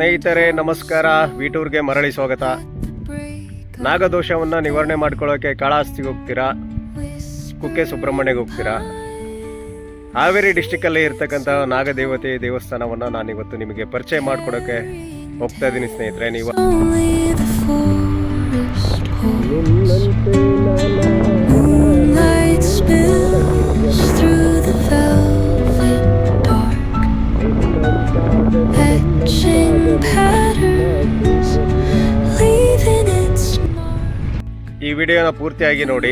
ಸ್ನೇಹಿತರೆ ನಮಸ್ಕಾರ, ವಿಟೂರ್ಗೆ ಮರಳಿ ಸ್ವಾಗತ. ನಾಗದೋಷವನ್ನು ನಿವಾರಣೆ ಮಾಡ್ಕೊಳ್ಳೋಕೆ ಕಾಳಹಸ್ತಿಗೆ ಹೋಗ್ತೀರಾ, ಕುಕ್ಕೆ ಸುಬ್ರಹ್ಮಣ್ಯಗೆ ಹೋಗ್ತೀರಾ? ಹಾವೇರಿ ಡಿಸ್ಟಿಕಲ್ಲಿ ಇರ್ತಕ್ಕಂಥ ನಾಗದೇವತೆ ದೇವಸ್ಥಾನವನ್ನು ನಾನಿವತ್ತು ನಿಮಗೆ ಪರಿಚಯ ಮಾಡ್ಕೊಡೋಕೆ ಹೋಗ್ತಾ ಇದ್ದೀನಿ ಸ್ನೇಹಿತರೆ. ನೀವು ಈ ವಿಡಿಯೋನ ಪೂರ್ತಿಯಾಗಿ ನೋಡಿ.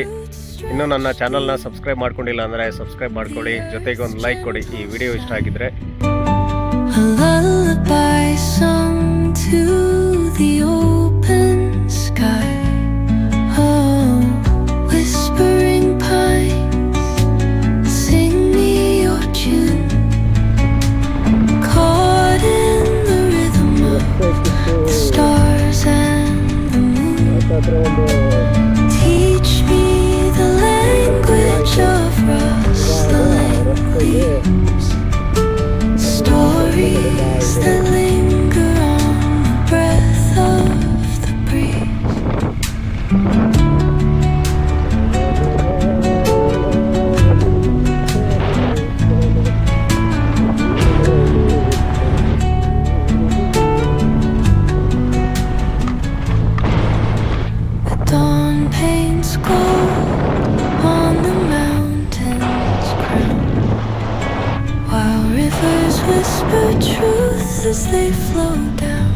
ಇನ್ನೂ ನನ್ನ ಚಾನಲ್ನ ಸಬ್ಸ್ಕ್ರೈಬ್ ಮಾಡ್ಕೊಂಡಿಲ್ಲ ಅಂದರೆ ಸಬ್ಸ್ಕ್ರೈಬ್ ಮಾಡ್ಕೊಳ್ಳಿ, ಜೊತೆಗೆ ಒಂದು ಲೈಕ್ ಕೊಡಿ ಈ ವಿಡಿಯೋ ಇಷ್ಟ ಆಗಿದ್ರೆ. Teach me the language of rustling leaves, stories that linger on the breath of the breeze. Dawn paints gold on the mountain's crown, while rivers whisper truth as they flow down,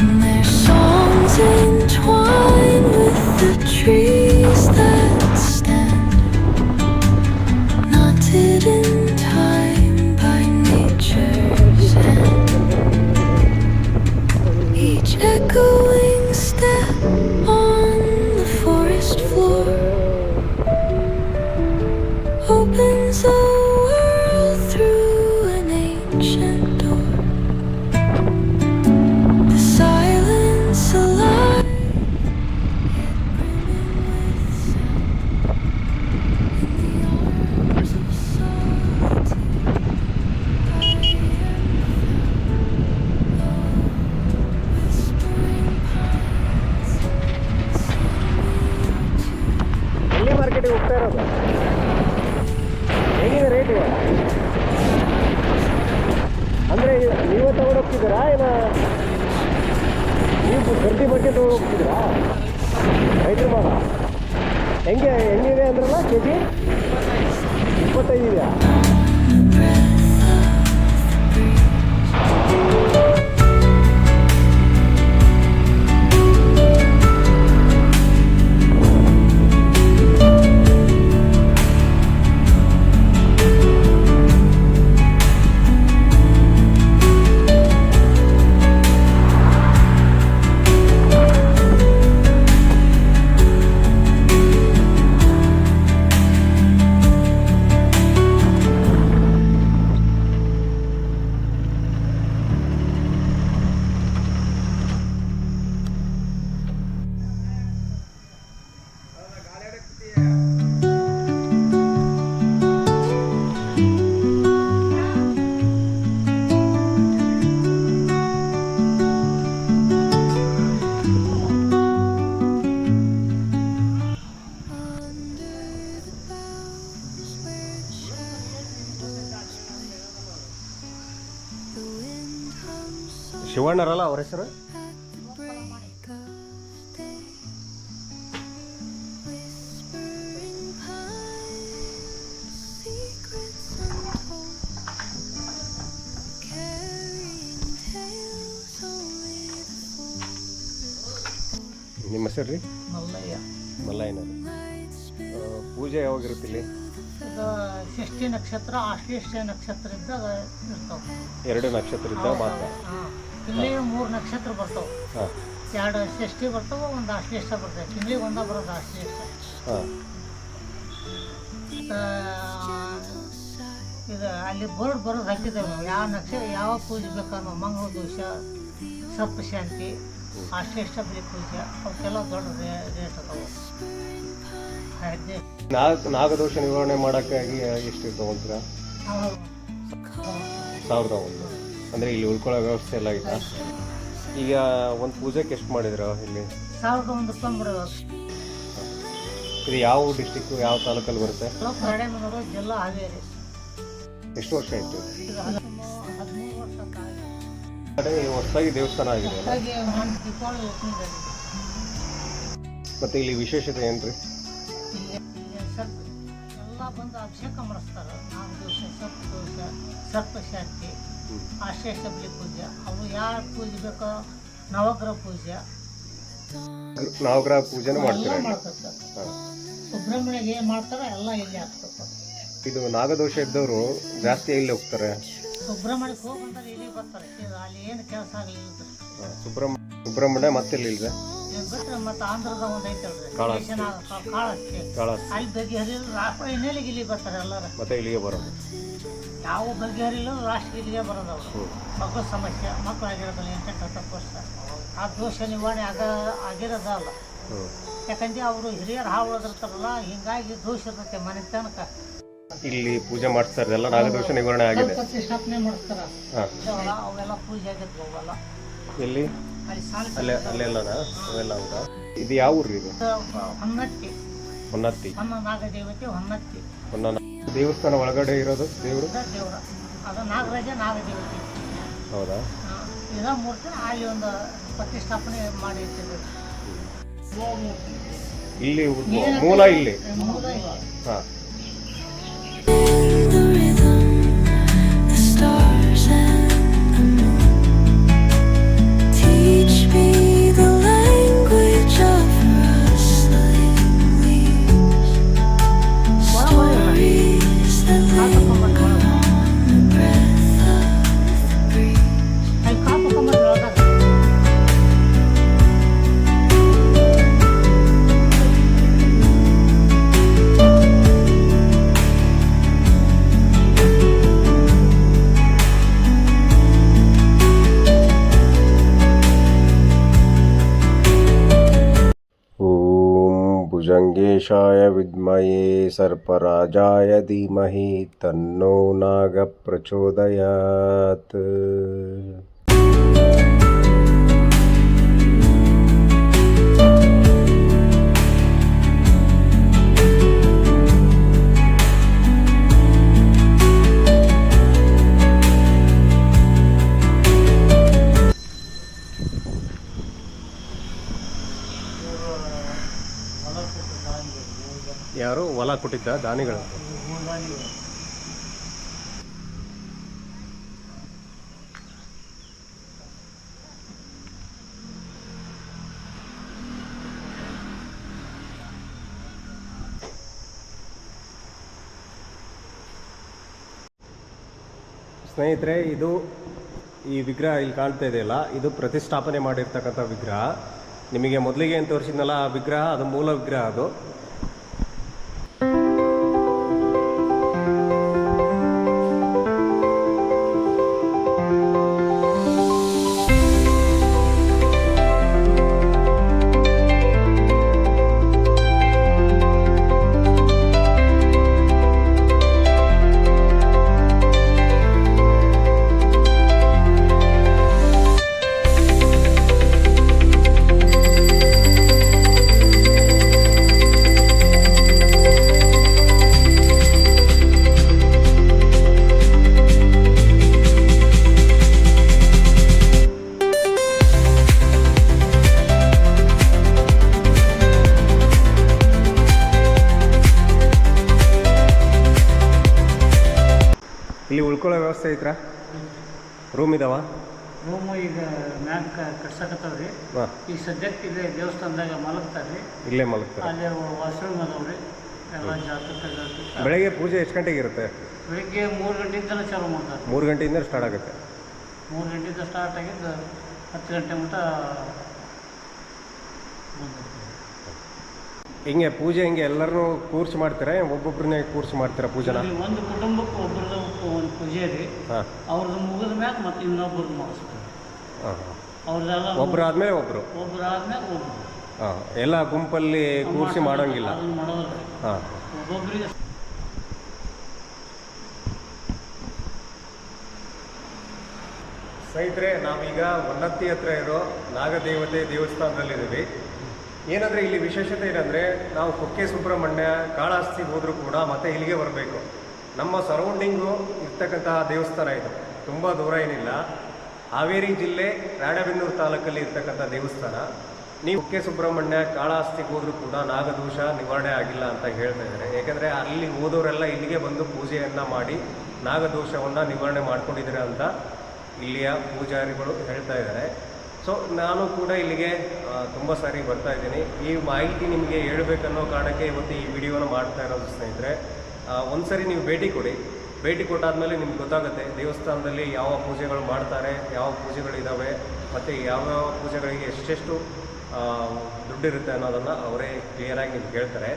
and their songs entwine with the trees that stand, knotted in time by nature's hand. Each echoing step on the forest floor opens a world through an ancient door. The silence alive, yet brimming with sound, in the arms of solitude I am ಎಲ್ಲಿ ಮಾರ್ಕೆಟಿಗೆ ಹೋಗ್ತಾ ಇರೋದು? ಹೇಗಿದೆ rate ಇವಾಗ? ಅಂದರೆ ನೀವೇ ತಗೊಂಡು ಹೋಗ್ತಿದ್ದೀರಾ, ಇಲ್ಲ ನೀವು ಗರ್ದಿ ಬಗ್ಗೆ ತಗೊಂಡು ಹೋಗ್ತಿದ್ದೀರಾ? ರೈತರ ಮಾಲ ಹೆಂಗಿದೆ ಅಂದ್ರಲ್ಲ, ಕೆ ಜಿ 25 ಇದೆಯಾ? ಶಿವಣ್ಣರಲ್ಲ ಅವ್ರ ಹೆಸರು? ನಿಮ್ಮ ಹೆಸರು ರೀ? ಮಲ್ಲಯ್ಯನವರು. ಪೂಜೆ ಯಾವಾಗಿರುತ್ತೆ ಇಲ್ಲಿ? ಷಷ್ಠಿ ನಕ್ಷತ್ರ, ಆಶ್ಲೇಷ ನಕ್ಷತ್ರ ಇದ್ದಾಗ ಇರ್ತಾವೆ. 2 ನಕ್ಷತ್ರ ಇದ್ದಾಗ ಮಾತ್ರ. ಇಲ್ಲಿ 3 ನಕ್ಷತ್ರ ಬರ್ತಾವೆ. 2 ಷಷ್ಠಿ ಬರ್ತಾವೆ, 1 ಆಶ್ಲೇಷ ಬರ್ತದೆ. ತಿಂಗಳಿಗೆ 1 ಬರೋದು ಆಶ್ಲೇಷ. ಇದು ಅಲ್ಲಿ ಬೋರ್ಡ್ ಬರೋದು ಹಾಕಿದ್ದೇವೆ ನಾವು, ಯಾವ ಪೂಜೆ ಬೇಕಾದ್ರೂ ಮಂಗಳ ದೋಷ, ಸಪ್ತ ಶಾಂತಿ, ಆಶ್ಲೇಷ ಬಲಿ ಪೂಜೆ, ಅವಕ್ಕೆಲ್ಲ ದೊಡ್ಡ ರೇಟ್ ಅದಾವೆ. ನಾಗದೋಷ ನಿವಾರಣೆ ಮಾಡೋಕ್ಕಾಗಿ ಎಷ್ಟು ತಗೊಂತೀರಾ? 1001. ಅಂದರೆ ಇಲ್ಲಿ ಉಳ್ಕೊಳ್ಳೋ ವ್ಯವಸ್ಥೆ ಎಲ್ಲ ಆಯ್ತಾ? ಈಗ ಒಂದು ಪೂಜೆಗೆ ಎಷ್ಟು ಮಾಡಿದ್ರು ಇಲ್ಲಿ? 1100 ರೂಪಾಯಿ ಬಿಡೋದು. ಇದು ಯಾವ ಡಿಸ್ಟಿಕ್ಕು, ಯಾವ ತಾಲೂಕಲ್ಲಿ ಬರುತ್ತೆ? ರಾಣೆಬೆನ್ನೂರು ಜಿಲ್ಲಾ ಹಾವೇರಿ. ಎಷ್ಟು ವರ್ಷ ಆಯಿತು? ಇದು 13 ವರ್ಷ ಆಗಿದೆ. ಕಡೆ ಹೊಸದಾಗಿ ದೇವಸ್ಥಾನ ಆಗಿದೆ ಅಲ್ಲ? ಹಾಗೆ ಒಂದು ದೀಪಾವಳಿ ಓಪನಿಂಗ್ ಆಗಿದೆ. ಮತ್ತು ಇಲ್ಲಿ ವಿಶೇಷತೆ ಏನು ರೀ? ಇಲ್ಲಿ ಎಲ್ಲ ಬಂದು ಅಭಿಷೇಕ ಮಾಡಿಸ್ತಾರೆ. 4 ದಿವಸ ಸಪ್ತದೋಷ, ಸಪ್ತಶಾಂತಿ, ಆಶ್ಲೇಷಬಲಿ ಪೂಜೆ, ಅವು ಯಾವ ಪೂಜೆ ಬೇಕೋ ನವಗ್ರಹ ಪೂಜೆ ನವಗ್ರಹ ಪೂಜೆನೂ ಎಲ್ಲ ಮಾಡ್ತೀರಾ? ಮಾಡ್ತಾರೆ. ಹಾಂ. ಸುಬ್ರಹ್ಮಣ್ಯಗೆ ಏನು ಮಾಡ್ತಾರೋ ಎಲ್ಲ ಇಲ್ಲಿ ಆಗ್ತದೆ. ಇದು ನಾಗದೋಷ ಇದ್ದವರು ಜಾಸ್ತಿ ಎಲ್ಲಿ ಹೋಗ್ತಾರೆ? ಸುಬ್ರಹ್ಮಣ್ಯಕ್ಕೆ ಹೋಗಿ ಬಂದರೆ ಇಲ್ಲಿಗೆ ಬರ್ತಾರೆ. ಅಲ್ಲಿ ಏನು ಕೆಲಸ ಆಗಲಿಲ್ಲ. ಸುಬ್ರಹ್ಮಣ್ಯ ಮತ್ತೆ ಎಲ್ಲಿದೆ? ಬಿಟ್ಟರೆ ಮತ್ತು ಆಂಧ್ರದ ಒಂದು ಐತಲ್ರಿ ಕಾಳಹಸ್ತಿ. ಕಾಳಹಸ್ತಿ, ಕಾಳಹಸ್ತಿ. ಅಲ್ಲಿ ಬಗೆಹರಿಲ್ಲ. ಇನ್ನೆಲ್ಲಿಗೆ ಇಲ್ಲಿಗೆ ಬರ್ತಾರೆ ಎಲ್ಲರೂ. ಮತ್ತೆ ಇಲ್ಲಿಗೆ ಬರೋದು? ಯಾವ ಬಗೆಹರಿಲ್ಲ ರಾಷ್ಟ್ರ ಇಲ್ಲಿಗೆ ಬರೋದು. ಅವರು ಮಕ್ಕಳ ಸಮಸ್ಯೆ, ಮಕ್ಕಳು ಆಗಿರೋದಿಲ್ಲ 8-10 ವರ್ಷ. ಆ ದೋಷ ನಿವಾರಣೆ ಆಗಿರೋದಲ್ಲ. ಯಾಕಂದ್ರೆ ಅವರು ಹಿರಿಯರು ಹಾವಳಿದಿರ್ತಾರಲ್ಲ, ಹಿಂಗಾಗಿ ದೋಷ ಇರ್ತೈತೆ ಮನೆ ತನಕ. ಇಲ್ಲಿ ಪೂಜೆ ಮಾಡಿಸ್ತಾರೆ, ಎಲ್ಲ ನಾಗದೋಷ ನಿವಾರಣೆ ಆಗಿದೆ. ಪ್ರತಿಷ್ಠಾಪನೆ ಮಾಡಿಸ್ತಾರ. ಹಾಂ. ಅವೆಲ್ಲ ಪೂಜೆ ಆಗಿದ್ದು ಅವೆಲ್ಲ ಎಲ್ಲಿ? ಅಲ್ಲಿ ಸಾಲ ಅಲ್ಲೆಲ್ಲನಾ? ಅವೆಲ್ಲ ಹೌದಾ? ಇದು ಯಾವ ಊರು ಇದು? ಹೊನ್ನತ್ತಿ. ಹೊನ್ನತ್ತಿ. ಹೊನ್ನ ನಾಗದೇವತೆ ಹೊನ್ನತ್ತಿ. ಹೊನ್ನ ದೇವಸ್ಥಾನ ಒಳಗಡೆ ಇರೋದು ದೇವರು? ದೇವರ ಅದು ನಾಗರಾಜ ನಾಗದೇವತೆ. ಹೌದಾ? ಇದೋ ಮೂರ್ತಿ ಅಲ್ಲಿ ಒಂದು ಪ್ರತಿಷ್ಠಾಪನೆ ಮಾಡಿ ಇಟ್ಟಿದ್ರು. ಇಲ್ಲಿ ಮೂಲ ಇಲ್ಲಿ? ಮೂಲ ಇಲ್ಲ. ಹಾಂ. the rhythm, the stars and the moon. Teach me the language of rustling leaves. Stories that linger on the breath of the breeze. ಅಲ್ಲಿ ಕಾಪು ಕಂಬದ ಒಳಗೆ ಭುಜಂಗೇಶಾಯ ವಿದ್ಮಹೇ ಸರ್ಪರಾಜಾಯ ಧೀಮಹಿ ತನ್ನೋ ನಾಗ ಪ್ರಚೋದಯಾತ್. ಯಾರು ಹೊಲ ಕೊಟ್ಟಿದ್ದ ದಾನಿಗಳು? ಸ್ನೇಹಿತರೆ, ಇದು ಈ ವಿಗ್ರಹ ಇಲ್ಲಿ ಕಾಣ್ತಾ ಇದೆಯಲ್ಲ, ಇದು ಪ್ರತಿಷ್ಠಾಪನೆ ಮಾಡಿರ್ತಕ್ಕಂಥ ವಿಗ್ರಹ. ನಿಮಗೆ ಮೊದಲಿಗೆ ಏನು ತೋರಿಸಿದ್ನಲ್ಲ ಆ ವಿಗ್ರಹ, ಅದು ಮೂಲ ವಿಗ್ರಹ. ಅದು ಇಲ್ಲಿ ಉಳ್ಕೊಳ್ಳೋ ವ್ಯವಸ್ಥೆ ಐತ್ರಾ? ರೂಮ್ ಇದಾವ? ರೂಮು ಈಗ ಮ್ಯಾಗ ಕಟ್ಸಕತ್ತವ್ರಿ. ಹಾಂ. ಈಗ ಸದ್ಯಕ್ಕೆ ಇಲ್ಲೇ ದೇವಸ್ಥಾನದಾಗ ಮಲಗ್ತಾರೆ. ಇಲ್ಲೇ ಮಲಗ್ತಾರೆ? ಅಲ್ಲಿ ವಾಶ್ರೂಮ್ ಅದಾವ್ರಿ. ಎಲ್ಲ ಜಾತಕ ಬೆಳಗ್ಗೆ ಪೂಜೆ ಎಷ್ಟು ಗಂಟೆಗೆ ಇರುತ್ತೆ? ಬೆಳಿಗ್ಗೆ 3 ಗಂಟೆಯಿಂದಲೇ ಚಾಲು ಮಾಡ್ತಾರೆ. 3 ಗಂಟೆಯಿಂದ ಸ್ಟಾರ್ಟ್ ಆಗುತ್ತೆ? 3 ಗಂಟೆಯಿಂದ ಸ್ಟಾರ್ಟ್ ಆಗಿದ್ದು 10 ಗಂಟೆ ಮಟ್ಟ ಹಿಂಗೆ ಪೂಜೆ ಹಿಂಗೆ ಎಲ್ಲರೂ ಕೂರ್ಸಿ ಮಾಡ್ತೀರಾ? ಒಬ್ಬೊಬ್ಬರನ್ನೇ ಕೂರ್ಸಿ ಮಾಡ್ತೀರಾ ಪೂಜೆನ? ಒಂದು ಕುಟುಂಬಕ್ಕೆ ಒಬ್ಬರದ್ದು ಒಂದು ಪೂಜೆ ರೀ. ಹಾಂ. ಅವ್ರದ್ದು ಮುಗಿದ ಮ್ಯಾಗ ಮತ್ತೆ ಇನ್ನೊಬ್ರದ್ದು ಮಾಡಿಸ್ತಾರೆ. ಹಾಂ ಹಾಂ. ಅವ್ರದ್ದೆಲ್ಲ ಒಬ್ರು ಆದಮೇಲೆ ಒಬ್ಬರು? ಒಬ್ರು ಆದ್ಮೇಲೆ ಒಬ್ರು. ಹಾಂ. ಎಲ್ಲ ಗುಂಪಲ್ಲಿ ಕೂರ್ಸಿ ಮಾಡೋಂಗಿಲ್ಲ? ಅದನ್ನ ಮಾಡೋದಿಲ್ಲ. ಹಾಂ. ಒಬ್ಬೊಬ್ಬರಿಗೆ ಸ್ನೇಹಿತರೆ, ನಾವೀಗ ಹೊನ್ನತ್ತಿ ಹತ್ರ ಇರೋ ನಾಗದೇವತೆ ದೇವಸ್ಥಾನದಲ್ಲಿದ್ದೀವಿ. ಏನಂದರೆ ಇಲ್ಲಿ ವಿಶೇಷತೆ ಏನಂದರೆ, ನಾವು ಕುಕ್ಕೆ ಸುಬ್ರಹ್ಮಣ್ಯ, ಕಾಳಹಸ್ತಿಗೆ ಹೋದರೂ ಕೂಡ ಮತ್ತೆ ಇಲ್ಲಿಗೆ ಬರಬೇಕು. ನಮ್ಮ ಸರೌಂಡಿಂಗು ಇರ್ತಕ್ಕಂಥ ದೇವಸ್ಥಾನ ಇದು, ತುಂಬ ದೂರ ಏನಿಲ್ಲ. ಹಾವೇರಿ ಜಿಲ್ಲೆ ರಾಣೆಬೆನ್ನೂರು ತಾಲೂಕಲ್ಲಿ ಇರ್ತಕ್ಕಂಥ ದೇವಸ್ಥಾನ. ನೀವು ಕುಕ್ಕೆ ಸುಬ್ರಹ್ಮಣ್ಯ, ಕಾಳಹಸ್ತಿಗೆ ಹೋದರೂ ಕೂಡ ನಾಗದೋಷ ನಿವಾರಣೆ ಆಗಿಲ್ಲ ಅಂತ ಹೇಳ್ತಾ ಇದ್ದಾರೆ. ಏಕೆಂದರೆ ಅಲ್ಲಿ ಹೋದವರೆಲ್ಲ ಇಲ್ಲಿಗೆ ಬಂದು ಪೂಜೆಯನ್ನು ಮಾಡಿ ನಾಗದೋಷವನ್ನು ನಿವಾರಣೆ ಮಾಡ್ಕೊಂಡಿದ್ದಾರೆ ಅಂತ ಇಲ್ಲಿಯ ಪೂಜಾರಿಗಳು ಹೇಳ್ತಾ ಇದ್ದಾರೆ. ಸೊ ನಾನು ಕೂಡ ಇಲ್ಲಿಗೆ ತುಂಬ ಸಾರಿ ಬರ್ತಾ ಇದ್ದೀನಿ. ಈ ಮಾಹಿತಿ ನಿಮಗೆ ಹೇಳಬೇಕನ್ನೋ ಕಾರಣಕ್ಕೆ ಇವತ್ತು ಈ ವಿಡಿಯೋನ ಮಾಡ್ತಾ ಇರೋದು ಸ್ನೇಹಿತರೆ. ಒಂದು ಸರಿ ನೀವು ಭೇಟಿ ಕೊಟ್ಟಾದಮೇಲೆ ನಿಮ್ಗೆ ಗೊತ್ತಾಗುತ್ತೆ ದೇವಸ್ಥಾನದಲ್ಲಿ ಯಾವ ಪೂಜೆಗಳು ಮಾಡ್ತಾರೆ, ಯಾವ ಪೂಜೆಗಳಿದ್ದಾವೆ, ಮತ್ತು ಯಾವ್ಯಾವ ಪೂಜೆಗಳಿಗೆ ಎಷ್ಟೆಷ್ಟು ದುಡ್ಡಿರುತ್ತೆ ಅನ್ನೋದನ್ನು ಅವರೇ ಕ್ಲಿಯರಾಗಿ ನಿಮ್ಗೆ ಹೇಳ್ತಾರೆ.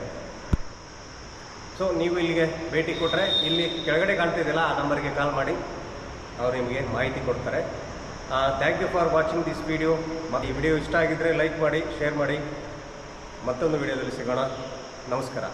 ಸೊ ನೀವು ಇಲ್ಲಿಗೆ ಭೇಟಿ ಕೊಟ್ಟರೆ ಇಲ್ಲಿ ಕೆಳಗಡೆ ಕಾಣ್ತಿದೆಯಲ್ಲ ಆ ನಂಬರ್ಗೆ ಕಾಲ್ ಮಾಡಿ, ಅವರು ನಿಮಗೆ ಮಾಹಿತಿ ಕೊಡ್ತಾರೆ. Thank you for watching this video. ಮತ್ತು ಈ ವಿಡಿಯೋ ಇಷ್ಟ ಆಗಿದ್ದರೆ ಲೈಕ್ ಮಾಡಿ, ಶೇರ್ ಮಾಡಿ. ಮತ್ತೊಂದು ವಿಡಿಯೋದಲ್ಲಿ ಸಿಗೋಣ. ನಮಸ್ಕಾರ.